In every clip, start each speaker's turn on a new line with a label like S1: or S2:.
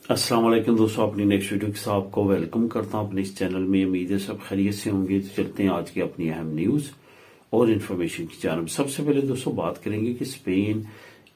S1: अस्सलाम वालेकुम दोस्तों, अपनी नेक्स्ट वीडियो के साथ आपको वेलकम करता हूं अपने इस चैनल में। उम्मीद है सब खैरियत से होंगे। तो चलते हैं आज की अपनी अहम न्यूज़ और इन्फॉर्मेशन की जानब। सबसे पहले दोस्तों बात करेंगे कि स्पेन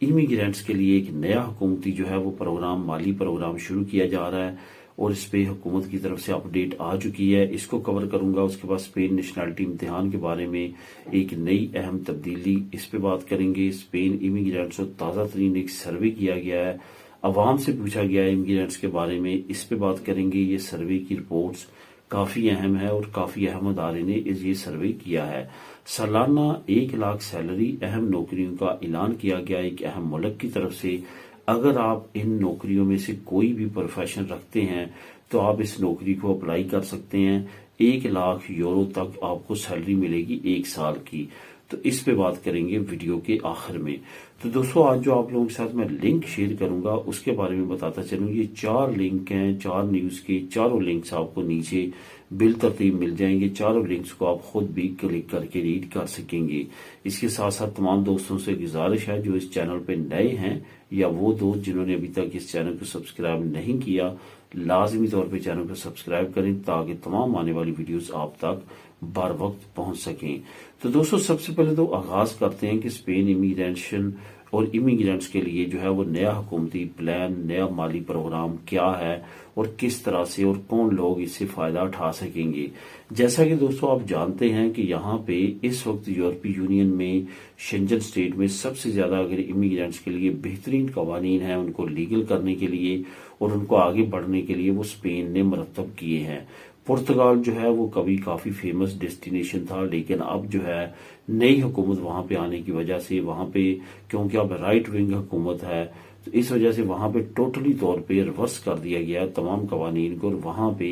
S1: इमिग्रेंट्स के लिए एक नया हुकूमती जो है वो प्रोग्राम, माली प्रोग्राम शुरू किया जा रहा है और इस पे हुकूमत की तरफ से अपडेट आ चुकी है। इसको कवर करूंगा। उसके बाद स्पेन नेशनलिटी इम्तिहान के बारे में एक नई अहम तब्दीली, इस पे बात करेंगे। स्पेन इमिग्रेंट्स और ताज़ा तरीन एक सर्वे किया गया है, अवाम से पूछा गया है इमिग्रेंट्स के बारे में, इस पे बात करेंगे। ये सर्वे की रिपोर्ट्स काफी अहम है और काफी अहम अदारे ने ये सर्वे किया है। सालाना 1 लाख सैलरी, अहम नौकरियों का ऐलान किया गया एक अहम मुल्क की तरफ से। अगर आप इन नौकरियों में से कोई भी प्रोफेशन रखते हैं तो आप इस नौकरी को अप्लाई कर सकते हैं। 1 लाख यूरो तक आपको सैलरी मिलेगी 1 साल की। तो इस पे बात करेंगे वीडियो के आखिर में। तो दोस्तों आज जो आप लोगों के साथ मैं लिंक शेयर करूंगा उसके बारे में बताता चलूं। ये 4 लिंक हैं, 4 न्यूज के, चारों लिंक्स आपको नीचे बिल तरतीब मिल जाएंगे। चारों लिंक्स को आप खुद भी क्लिक करके रीड कर सकेंगे। इसके साथ साथ तमाम दोस्तों से गुजारिश है जो इस चैनल पे नए हैं या वो दोस्त जिन्होंने अभी तक इस चैनल को सब्सक्राइब नहीं किया, लाजमी तौर पे चैनल को सब्सक्राइब करें ताकि तमाम आने वाली वीडियोस आप तक बर वक्त पहुंच सकें। तो दोस्तों सबसे पहले तो आगाज करते हैं कि स्पेन इमिग्रेशन और इमिग्रेंट्स के लिए जो है वो नया हुकूमती प्लान, नया माली प्रोग्राम क्या है और किस तरह से और कौन लोग इससे फायदा उठा सकेंगे। जैसा कि दोस्तों आप जानते हैं कि यहाँ पे इस वक्त यूरोपीय यूनियन में, शेंजन स्टेट में सबसे ज्यादा अगर इमिग्रेंट्स के लिए बेहतरीन कवानीन है उनको लीगल करने के लिए और उनको आगे बढ़ने के लिए, वो स्पेन ने मरतब किए हैं। पुर्तगाल जो है वो कभी काफी फेमस डेस्टिनेशन था, लेकिन अब जो है नई हुकूमत वहां पे आने की वजह से, वहां पे क्योंकि अब राइट विंग हुकूमत है तो इस वजह से वहां पे टोटली तौर पे रिवर्स कर दिया गया तमाम कवानीन को और वहां पे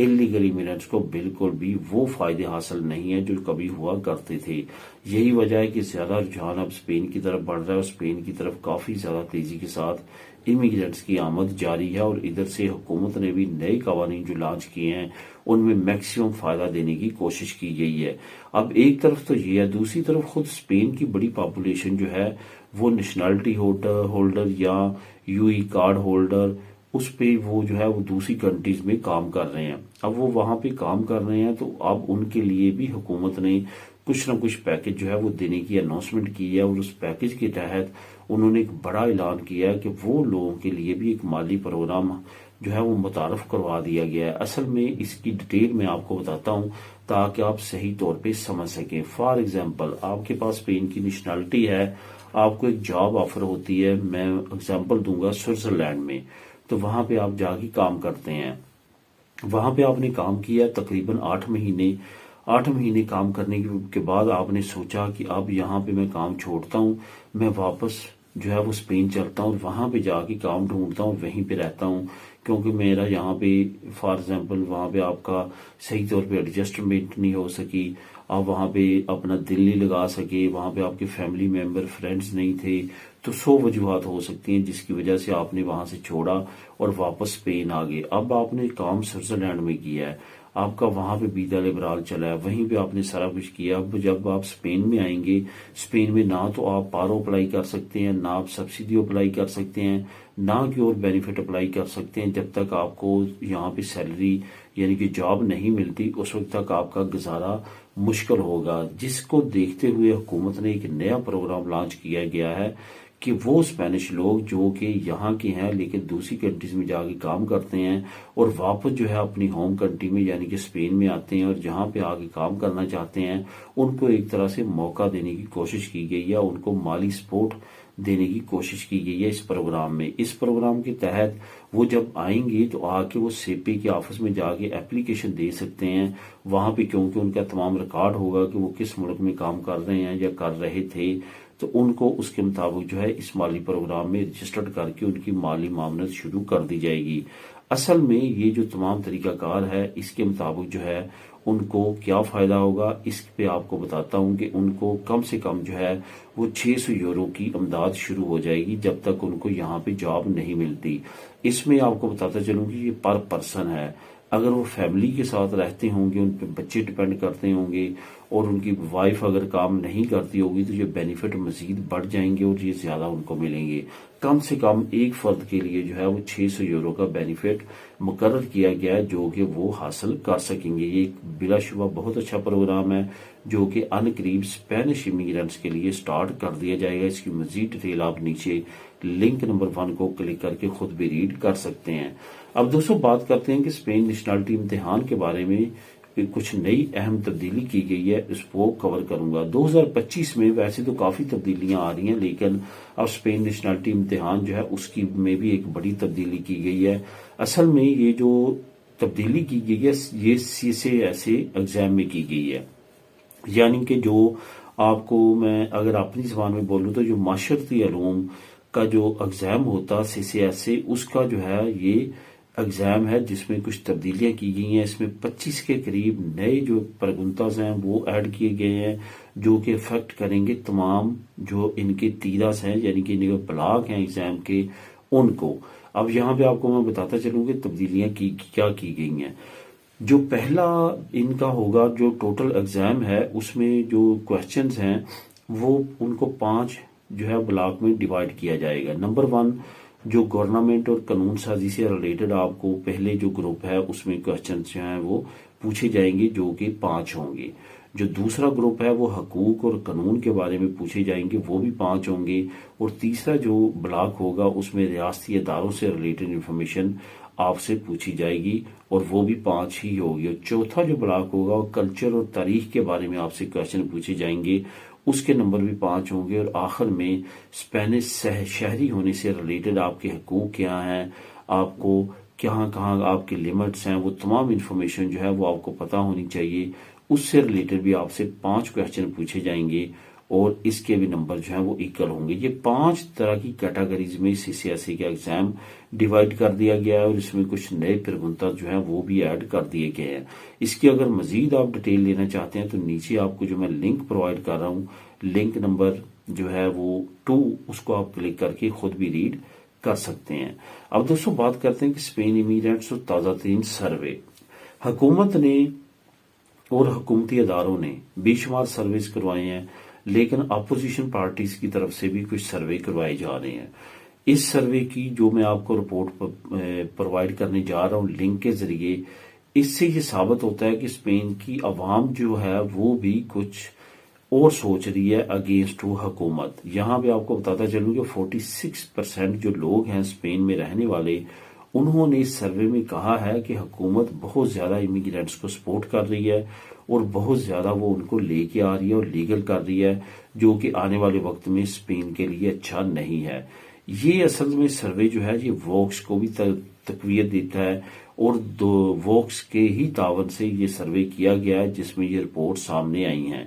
S1: इलीगल इमिग्रेंट्स को बिल्कुल भी वो फायदे हासिल नहीं है जो कभी हुआ करते थे। यही वजह है कि ज्यादा रुझान अब स्पेन की तरफ बढ़ रहा है और स्पेन की तरफ काफी ज्यादा तेजी के साथ इमिग्रेंट्स की आमद जारी है और इधर से हुकूमत ने भी नए कवानीन जो लॉन्च किए हैं उनमें मैक्सिमम फायदा देने की कोशिश की गई है। अब एक तरफ तो ये है, दूसरी तरफ खुद स्पेन की बड़ी पॉपुलेशन जो है वो नेशनलिटी होल्डर या यूई कार्ड होल्डर, उस पे वो जो है वो दूसरी कंट्रीज में काम कर रहे हैं। अब वो वहां पे काम कर रहे हैं तो अब उनके लिए भी हुकूमत ने कुछ ना कुछ पैकेज जो है वो देने की अनाउंसमेंट की है और उस पैकेज के तहत उन्होंने एक बड़ा ऐलान किया है कि वो लोगों के लिए भी एक माली प्रोग्राम जो है वो मुतारफ करवा दिया गया है। असल में इसकी डिटेल मैं आपको बताता हूँ ताकि आप सही तौर पे समझ सकें। फॉर एग्जाम्पल, आपके पास स्पेन की नेशनलिटी है, आपको एक जॉब ऑफर होती है, मैं एग्जाम्पल दूंगा स्विट्जरलैंड में, तो वहां पे आप जाके काम करते हैं। वहां पे आपने काम किया तकरीबन 8 महीने। 8 महीने काम करने के बाद आपने सोचा कि अब यहाँ पे मैं काम छोड़ता हूँ, मैं वापस जो है वो स्पेन चलता हूँ और वहां पे जाके काम ढूंढता हूँ, वहीं पे रहता हूँ क्योंकि मेरा यहाँ पे फॉर एग्जाम्पल वहां पे आपका सही तौर पे एडजस्टमेंट नहीं हो सकी, आप वहां पे अपना दिल नहीं लगा सके, वहां पे आपके फैमिली मेंबर फ्रेंड्स नहीं थे, तो 100 वजूहत हो सकती हैं जिसकी वजह से आपने वहां से छोड़ा और वापस स्पेन आ गए। अब आपने काम स्विट्जरलैंड में किया है, आपका वहां पे वीजा लिबरल चला है, वहीं पे आपने सारा कुछ किया। अब जब आप स्पेन में आएंगे, स्पेन में ना तो आप पारो अप्लाई कर सकते हैं, ना आप सब्सिडी अप्लाई कर सकते हैं, ना कि और बेनिफिट अप्लाई कर सकते हैं। जब तक आपको यहाँ पे सैलरी यानी कि जॉब नहीं मिलती उस वक्त तक आपका गुजारा मुश्किल होगा। जिसको देखते हुए हुकूमत ने एक नया प्रोग्राम लॉन्च किया गया है कि वो स्पेनिश लोग जो कि यहाँ के हैं लेकिन दूसरी कंट्रीज में जाके काम करते हैं और वापस जो है अपनी होम कंट्री में यानी कि स्पेन में आते हैं और जहाँ पे आके काम करना चाहते हैं, उनको एक तरह से मौका देने की कोशिश की गई है, उनको माली सपोर्ट देने की कोशिश की गई है इस प्रोग्राम में। इस प्रोग्राम के तहत वो जब आएंगे तो आके वो सेपे के ऑफिस में जाके एप्लीकेशन दे सकते हैं वहां पे, क्योंकि उनका तमाम रिकॉर्ड होगा कि वो किस मुल्क में काम कर रहे हैं या कर रहे थे, तो उनको उसके मुताबिक जो है इस माली प्रोग्राम में रजिस्टर्ड करके उनकी माली मामलत शुरू कर दी जाएगी। असल में ये जो तमाम तरीकाकार है इसके मुताबिक जो है उनको क्या फायदा होगा इस पे आपको बताता हूँ कि उनको कम से कम जो है वो 600 यूरो की अमदाद शुरू हो जाएगी जब तक उनको यहाँ पे जॉब नहीं मिलती। इसमें आपको बताता चलूँ कि ये पर पर्सन है, अगर वो फैमिली के साथ रहते होंगे, उन पे बच्चे डिपेंड करते होंगे और उनकी वाइफ अगर काम नहीं करती होगी तो ये बेनिफिट मजीद बढ़ जाएंगे और ये ज्यादा उनको मिलेंगे। कम से कम एक फर्द के लिए जो है वो 600 यूरो का बेनिफिट मुकर्रर किया गया है जो कि वो हासिल कर सकेंगे। ये बिलाशुबा बहुत अच्छा प्रोग्राम है जो कि अनकरीब स्पेनिश इमिग्रेंट्स के लिए स्टार्ट कर दिया जाएगा। इसकी मजीद डिटेल आप नीचे लिंक नंबर 1 को क्लिक करके खुद भी रीड कर सकते हैं। अब दोस्तों बात करते हैं कि स्पेन नेशनलिटी इम्तिहान के बारे में कुछ नई अहम तब्दीली की गई है, इसको कवर करूंगा। 2025 में वैसे तो काफी तब्दीलियां आ रही हैं, लेकिन अब स्पेन नेशनलिटी इम्तिहान जो है उसकी में भी एक बड़ी तब्दीली की गई है। असल में ये जो तब्दीली की गई है ये ऐसे एग्जाम में की गई है, यानी कि जो आपको मैं अगर अपनी जबान में बोलूं तो जो माशरती अलूम का जो एग्जाम होता CCSA उसका जो है ये एग्जाम है जिसमें कुछ तब्दीलियां की गई हैं। इसमें 25 के करीब नए जो प्रगुंताज हैं वो ऐड किए गए हैं जो कि इफेक्ट करेंगे तमाम जो इनके तीरास हैं, यानी कि इनके ब्लॉक हैं एग्जाम के उनको। अब यहाँ पे आपको मैं बताता चलूँ कि तब्दीलियां क्या की गई हैं। जो पहला इनका होगा जो टोटल एग्जाम है उसमें जो क्वेश्चंस हैं वो उनको 5 जो है ब्लॉक में डिवाइड किया जाएगा। नंबर 1 जो गवर्नमेंट और कानून साजी से रिलेटेड आपको पहले जो ग्रुप है उसमें क्वेश्चन जो हैं वो पूछे जाएंगे जो कि 5 होंगे। जो दूसरा ग्रुप है वो हकूक और कानून के बारे में पूछे जाएंगे, वो भी 5 होंगे। और तीसरा जो ब्लॉक होगा उसमें रियासती इदारों से रिलेटेड इंफॉर्मेशन आपसे पूछी जाएगी और वो भी 5 ही होगी। और चौथा जो ब्लॉक होगा वो कल्चर और तारीख के बारे में आपसे क्वेश्चन पूछे जाएंगे, उसके नंबर भी 5 होंगे। और आखिर में स्पेनिश शहरी होने से रिलेटेड आपके हकूक क्या हैं, आपको कहाँ आपके लिमिट्स हैं, वो तमाम इंफॉर्मेशन जो है वो आपको पता होनी चाहिए। उससे रिलेटेड भी आपसे 5 क्वेश्चन पूछे जाएंगे और इसके भी नंबर जो है वो इक्वल होंगे। ये 5 तरह की कैटेगरीज में CCSA का एग्जाम डिवाइड कर दिया गया है और इसमें कुछ नए प्रगुंता जो है वो भी ऐड कर दिए गए हैं। इसकी अगर मजीद आप डिटेल लेना चाहते हैं तो नीचे आपको जो मैं लिंक प्रोवाइड कर रहा हूँ, लिंक नंबर जो है वो 2, उसको आप क्लिक करके खुद भी रीड कर सकते हैं। अब दोस्तों बात करते हैं कि स्पेन इमिग्रेंट्स और ताज़ा तरीन सर्वे। हुकूमत ने और हुकूमती अदारों ने बेशुमार सर्वेस करवाए हैं, लेकिन अपोजिशन पार्टीज की तरफ से भी कुछ सर्वे करवाए जा रहे हैं। इस सर्वे की जो मैं आपको रिपोर्ट प्रोवाइड करने जा रहा हूं लिंक के जरिए, इससे ये साबित होता है कि स्पेन की आवाम जो है वो भी कुछ और सोच रही है अगेंस्ट वो हुकूमत। यहाँ पे आपको बताता चलूं कि 46% जो लोग हैं स्पेन में रहने वाले, उन्होंने इस सर्वे में कहा है कि हुकूमत बहुत ज्यादा इमिग्रेंट्स को सपोर्ट कर रही है और बहुत ज्यादा वो उनको लेके आ रही है और लीगल कर रही है, जो कि आने वाले वक्त में स्पेन के लिए अच्छा नहीं है। ये असल में सर्वे जो है ये वोक्स को भी तकवीत देता है और वोक्स के ही तावन से ये सर्वे किया गया है जिसमें ये रिपोर्ट सामने आई हैं।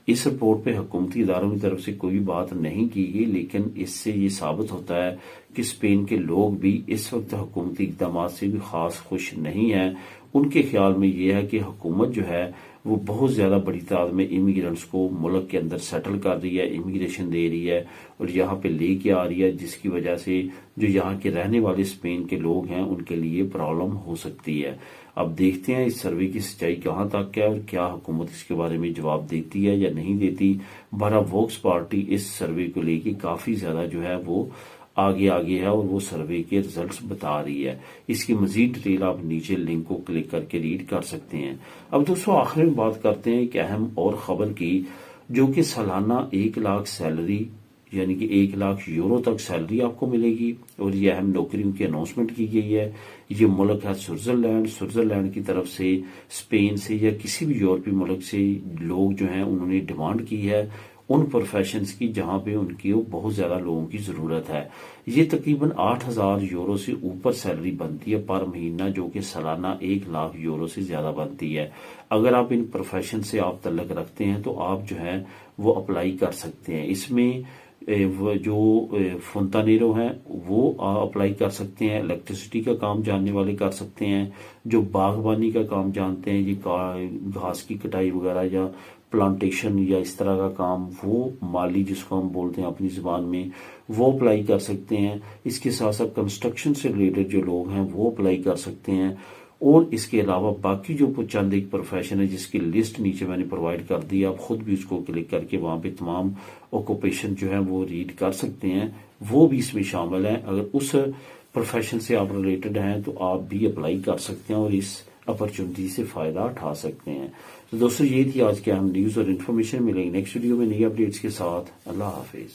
S1: इस रिपोर्ट पे हुकूमती इदारों की तरफ से कोई बात नहीं की गई, लेकिन इससे ये साबित होता है कि स्पेन के लोग भी इस वक्त हुकूमती इक़दाम से भी खास खुश नहीं है। उनके ख्याल में ये है कि हुकूमत जो है वो बहुत ज्यादा बड़ी तादाद में इमिग्रेंट्स को मुल्क के अंदर सेटल कर रही है, इमिग्रेशन दे रही है और यहाँ पे लेके आ रही है, जिसकी वजह से जो यहाँ के रहने वाले स्पेन के लोग हैं उनके लिए प्रॉब्लम हो सकती है। अब देखते हैं इस सर्वे की सच्चाई कहाँ तक है और क्या हुकूमत इसके बारे में जवाब देती है या नहीं देती। बहरहाल वोक्स पार्टी इस सर्वे को लेके काफी ज्यादा जो है वो आगे है और वो सर्वे के रिजल्ट्स बता रही है। इसकी मजीद डिटेल आप नीचे लिंक को क्लिक करके रीड कर सकते हैं। अब दोस्तों आखिर में बात करते हैं एक अहम और खबर की, जो कि सालाना 1 लाख सैलरी यानी कि 1 लाख यूरो तक सैलरी आपको मिलेगी और ये अहम नौकरियों की अनाउंसमेंट की गई है। ये मुल्क है स्विट्जरलैंड की तरफ से स्पेन से या किसी भी यूरोपीय मुल्क से लोग जो हैं उन्होंने डिमांड की है उन प्रोफेशंस की जहां पे उनकी बहुत ज्यादा लोगों की जरूरत है। ये तकरीबन 8,000 यूरो से ऊपर सैलरी बनती है पर महीना, जो कि सालाना 1 लाख यूरो से ज्यादा बनती है। अगर आप इन प्रोफेशन से आप तल्लक रखते हैं तो आप जो है वो अप्लाई कर सकते हैं। इसमें जो फुंतानेरो हैं वो अप्लाई कर सकते हैं, इलेक्ट्रिसिटी का काम जानने वाले कर सकते हैं, जो बागबानी का काम जानते हैं, ये घास की कटाई वगैरह या प्लांटेशन या इस तरह का काम, वो माली जिसको हम बोलते हैं अपनी जुबान में, वो अप्लाई कर सकते हैं। इसके साथ साथ कंस्ट्रक्शन से रिलेटेड जो लोग हैं वो अप्लाई कर सकते हैं। और इसके अलावा बाकी जो चंद एक प्रोफेशन है जिसकी लिस्ट नीचे मैंने प्रोवाइड कर दी, आप खुद भी उसको क्लिक करके वहां पे तमाम ऑक्यूपेशन जो है वो रीड कर सकते हैं, वो भी इसमें शामिल है। अगर उस प्रोफेशन से आप रिलेटेड हैं तो आप भी अप्लाई कर सकते हैं और इस अपॉर्चुनिटी से फायदा उठा सकते हैं। तो दोस्तों ये थी आज की अहम न्यूज और इन्फॉर्मेशन। मिलेंगे नेक्स्ट वीडियो में नई अपडेट्स के साथ। अल्लाह हाफिज।